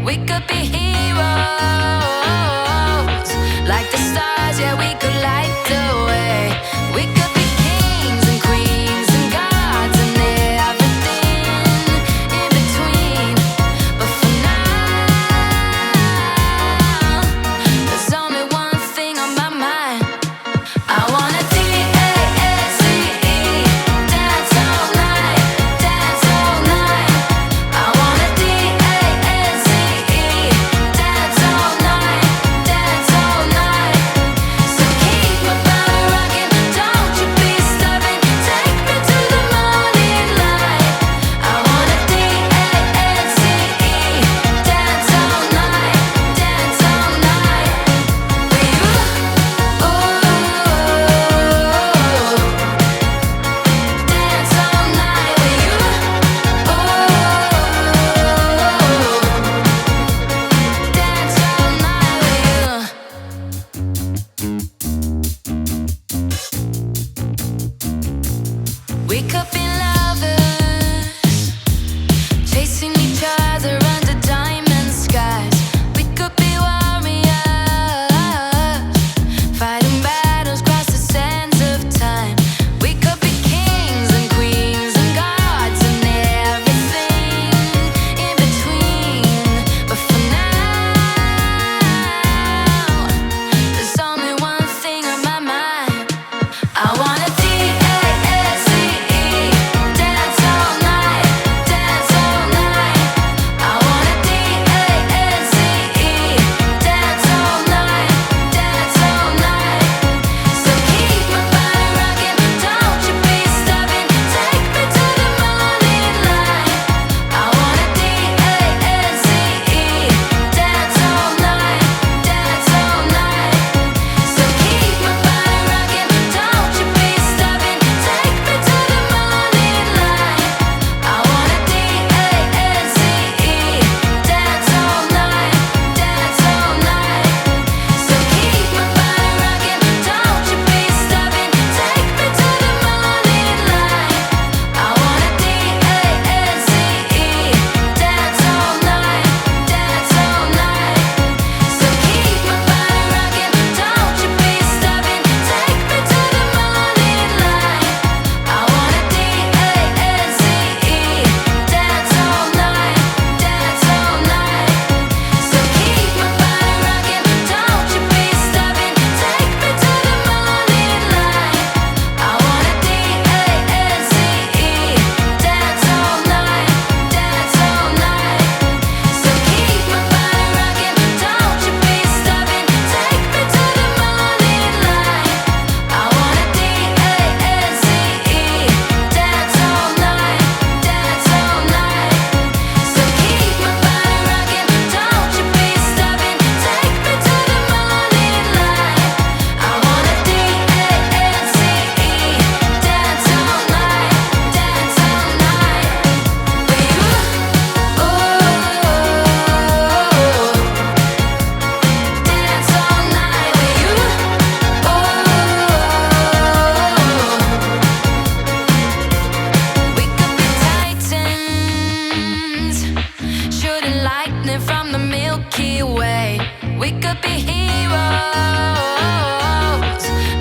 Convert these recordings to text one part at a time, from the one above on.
We could be heroes, like the stars, yeah, we could light the way. We could be kings and queens and gods and everything in between. But for now, there's only one thing on my mind. I wanna dance all night, dance all night. I wanna dance all night, dance all night. So keep my body rocking, don't you be stubborn. Take me to the morning light. I wanna dance all night, dance all night. With you, ooh, dance all night with you, ooh, dance all night with you. We could be lovers, chasing each other under diamond skies. We could be warriors, fighting battles across the sands of time. We could be kings and queens and gods and everything in between. But for now, there's only one thing on my mind. I wanna dance all night, dance all night. I wanna dance all night, dance all night. So keep my body rocking, don't you be stubborn. Take me to the morning light. I wanna dance all night, dance all night. So keep my body rocking, don't you be stubborn. Take me to the morning light. I wanna dance all night, dance all night. So keep my body rocking, don't you be stubborn. Take me to the morning light. I wanna dance all night, dance all night. So keep my body rocking, don't you be stubborn. Take me to the morning light. I wanna dance all night, dance all night. So keep my body rocking, don't you be stubborn. Take me to the morning light. I wanna dance all night, dance all night. So keep my body rocking, don't you be stubborn. Take me to the morning light. I wanna dance all night, dance all night. So keep my body rocking, don't you be stubborn. Take me to the morning light. I wanna dance all night, dance all night with you, dance all night with you, we could be titans, shooting lightning from the Milky Way. We could be heroes,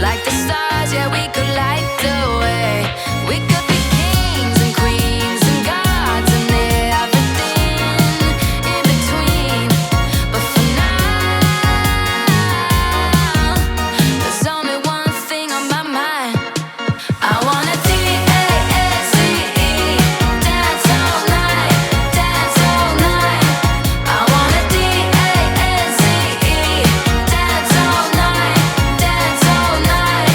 like the stars, yeah, we could light the way. We could be kings and queens and gods and everything in between. But for now, there's only one thing on my mind. I wanna dance all night, dance all night. I wanna dance all night, dance all night.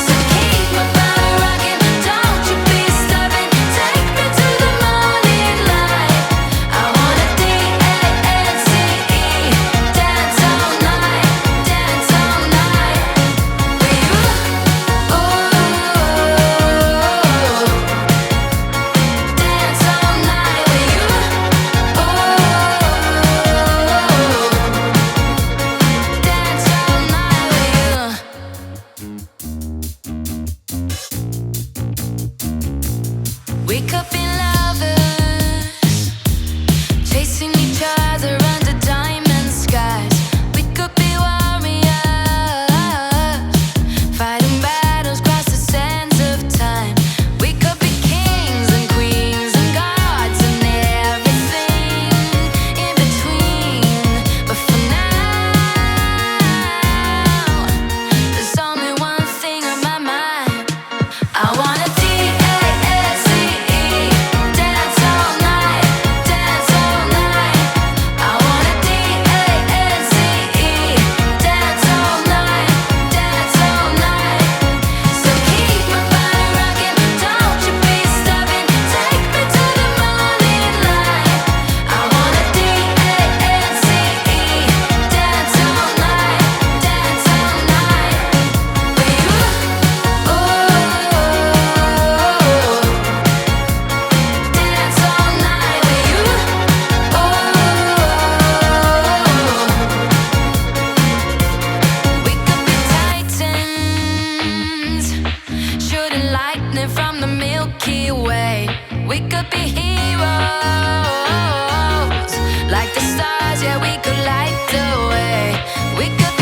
So keep my body rocking, don't you be stubborn. Take me to the morning light. I wanna dance all night, dance all night with you, dance all night with you, dance all night with you. We could be lovers, chasing each other. lightning from the Milky Way. We could be heroes, like the stars, yeah, we could light the way. We could